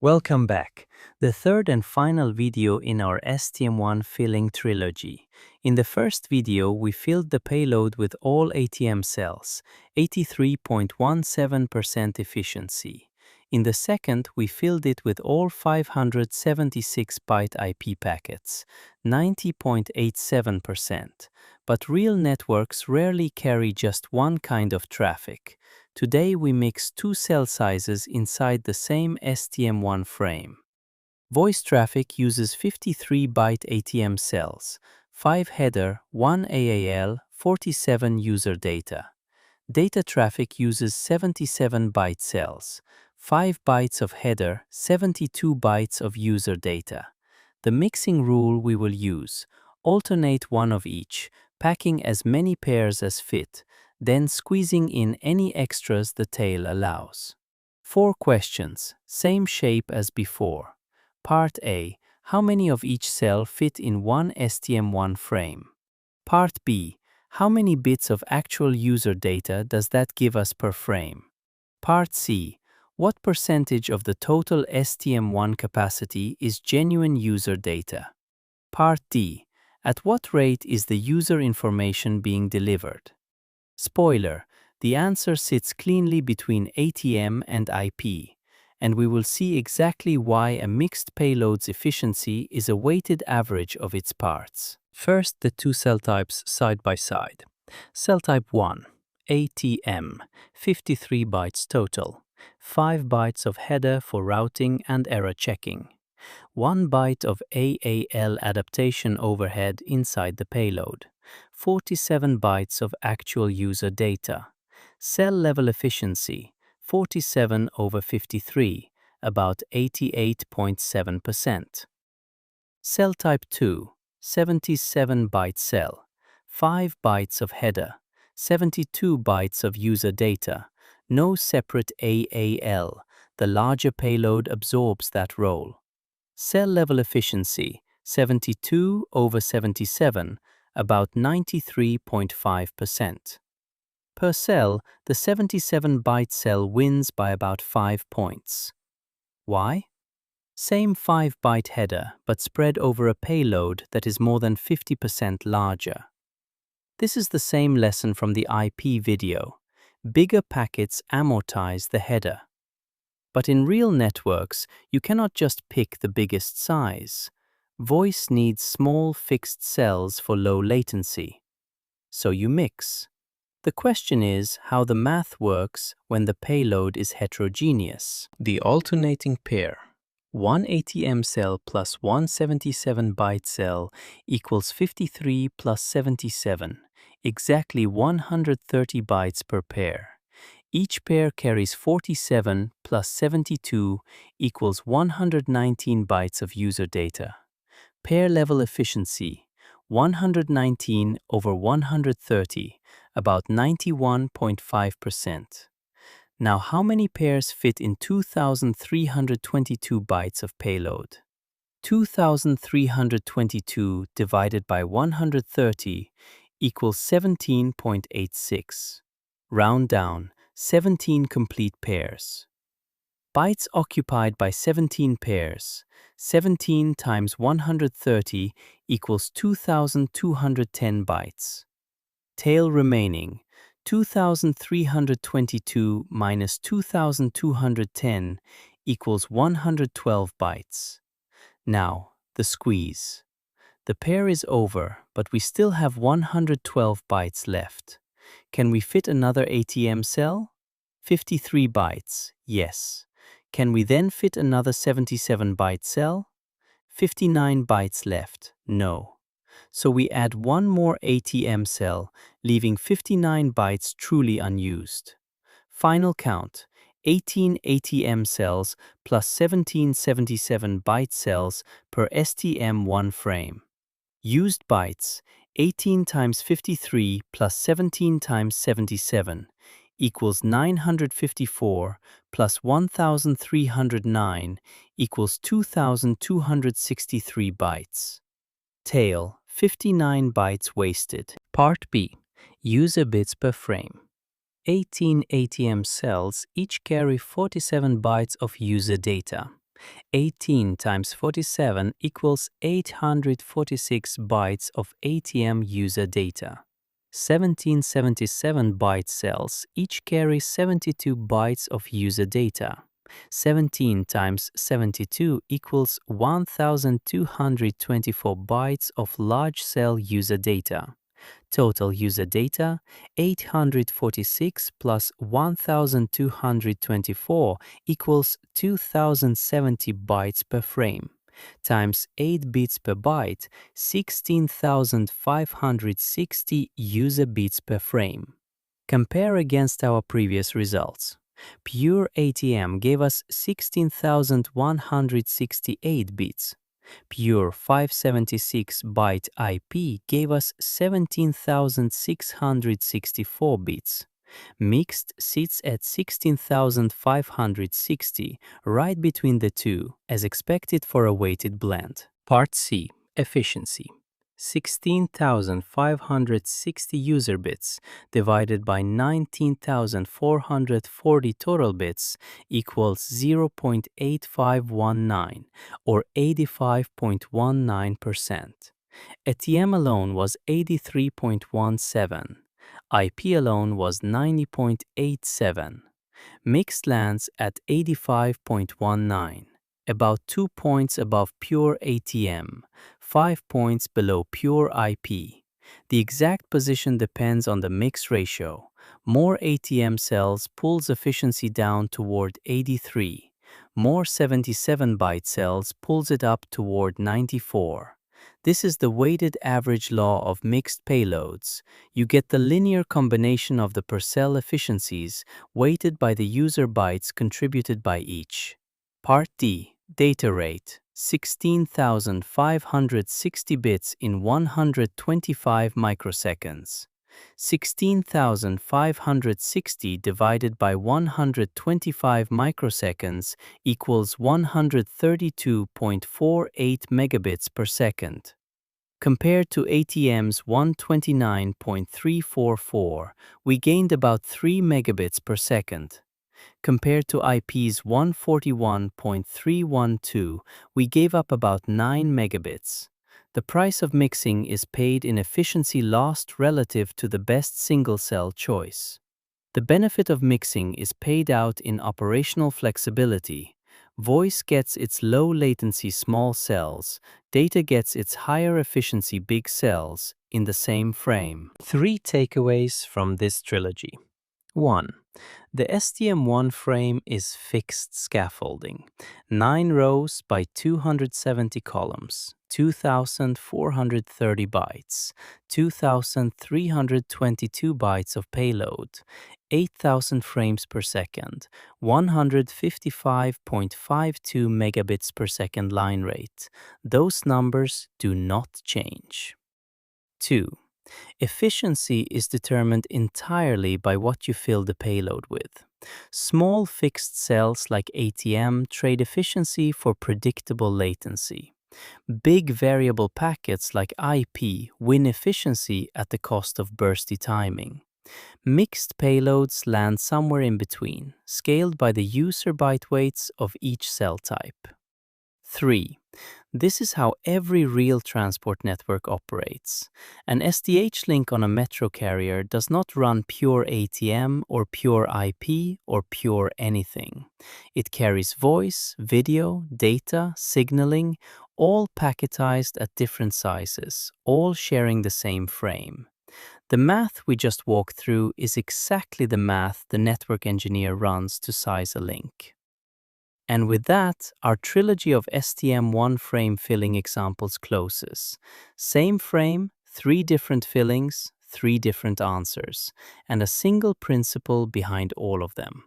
Welcome back, the third and final video in our STM-1 filling trilogy. In the first video, we filled the payload with all ATM cells, 83.17% efficiency. In the second, we filled it with all 576 byte IP packets, 90.87%. But real networks rarely carry just one kind of traffic. Today we mix two cell sizes inside the same STM-1 frame. Voice traffic uses 53 byte ATM cells, 5 header, 1 AAL, 47 user data. Data traffic uses 77 byte cells, 5 bytes of header, 72 bytes of user data. The mixing rule we will use: alternate one of each, packing as many pairs as fit, then squeezing in any extras the tail allows. 4 questions, same shape as before. Part A: how many of each cell fit in one STM-1 frame? Part B: how many bits of actual user data does that give us per frame? Part C: what percentage of the total STM-1 capacity is genuine user data? Part D: at what rate is the user information being delivered? Spoiler: the answer sits cleanly between ATM and IP, and we will see exactly why a mixed payload's efficiency is a weighted average of its parts. First, the two cell types side by side. Cell type 1, ATM, 53 bytes total, 5 bytes of header for routing and error checking, 1 byte of AAL adaptation overhead inside the payload, 47 bytes of actual user data. Cell level efficiency, 47/53, about 88.7%. Cell type 2, 77 byte cell, 5 bytes of header, 72 bytes of user data, no separate AAL, the larger payload absorbs that role. Cell level efficiency, 72/77, about 93.5%. Per cell, the 77 byte cell wins by about 5 points. Why? Same 5 byte header, but spread over a payload that is more than 50% larger. This is the same lesson from the IP video. Bigger packets amortize the header. But in real networks, you cannot just pick the biggest size. Voice needs small fixed cells for low latency. So you mix. The question is how the math works when the payload is heterogeneous. The alternating pair, one ATM cell plus one 77 byte cell equals 53 plus 77, exactly 130 bytes per pair. Each pair carries 47 plus 72 equals 119 bytes of user data. Pair level efficiency, 119/130, about 91.5%. Now, how many pairs fit in 2,322 bytes of payload? 2,322 divided by 130 equals 17.86. Round down, 17 complete pairs. Bytes occupied by 17 pairs. 17 times 130 equals 2,210 bytes. Tail remaining, 2,322 minus 2,210 equals 112 bytes. Now, the squeeze. The pair is over, but we still have 112 bytes left. Can we fit another ATM cell? 53 bytes, yes. Can we then fit another 77 byte cell? 59 bytes left, no. So we add one more ATM cell, leaving 59 bytes truly unused. Final count: 18 ATM cells plus 17 77 byte cells per STM-1 frame. Used bytes: 18 times 53 plus 17 times 77 equals 954 plus 1,309 equals 2,263 bytes. Tail: 59 bytes wasted. Part B: user bits per frame. 18 ATM cells each carry 47 bytes of user data. 18 times 47 equals 846 bytes of ATM user data. 1777 byte cells each carry 72 bytes of user data. 17 times 72 equals 1224 bytes of large cell user data. Total user data, 846 plus 1224 equals 2070 bytes per frame, times 8 bits per byte, 16,560 user bits per frame. Compare against our previous results. Pure ATM gave us 16,168 bits. Pure 576 byte IP gave us 17,664 bits. Mixed sits at 16,560, right between the two, as expected for a weighted blend. Part C. Efficiency. 16,560 user bits divided by 19,440 total bits equals 0.8519 or 85.19%. ATM alone was 83.17. IP alone was 90.87. Mixed lands at 85.19, about 2 points above pure ATM, 5 points below pure IP. The exact position depends on the mix ratio. More ATM cells pulls efficiency down toward 83. More 77 byte cells pulls it up toward 94. This is the weighted average law of mixed payloads. You get the linear combination of the per cell efficiencies weighted by the user bytes contributed by each. Part D. Data rate. 16,560 bits in 125 microseconds. 16,560 divided by 125 microseconds equals 132.48 megabits per second. Compared to ATM's 129.344, we gained about 3 megabits per second. Compared to IP's 141.312, we gave up about 9 megabits. The price of mixing is paid in efficiency lost relative to the best single-cell choice. The benefit of mixing is paid out in operational flexibility. Voice gets its low latency small cells, data gets its higher efficiency big cells in the same frame. 3 takeaways from this trilogy. 1. The STM-1 frame is fixed scaffolding, 9 rows by 270 columns, 2,430 bytes, 2,322 bytes of payload, 8,000 frames per second, 155.52 megabits per second line rate. Those numbers do not change. 2. Efficiency is determined entirely by what you fill the payload with. Small fixed cells like ATM trade efficiency for predictable latency. Big variable packets like IP win efficiency at the cost of bursty timing. Mixed payloads land somewhere in between, scaled by the user byte weights of each cell type. 3. This is how every real transport network operates. An SDH link on a metro carrier does not run pure ATM or pure IP or pure anything. It carries voice, video, data, signaling, all packetized at different sizes, all sharing the same frame. The math we just walked through is exactly the math the network engineer runs to size a link. And with that, our trilogy of STM-1 frame filling examples closes. Same frame, 3 different fillings, 3 different answers, and a single principle behind all of them.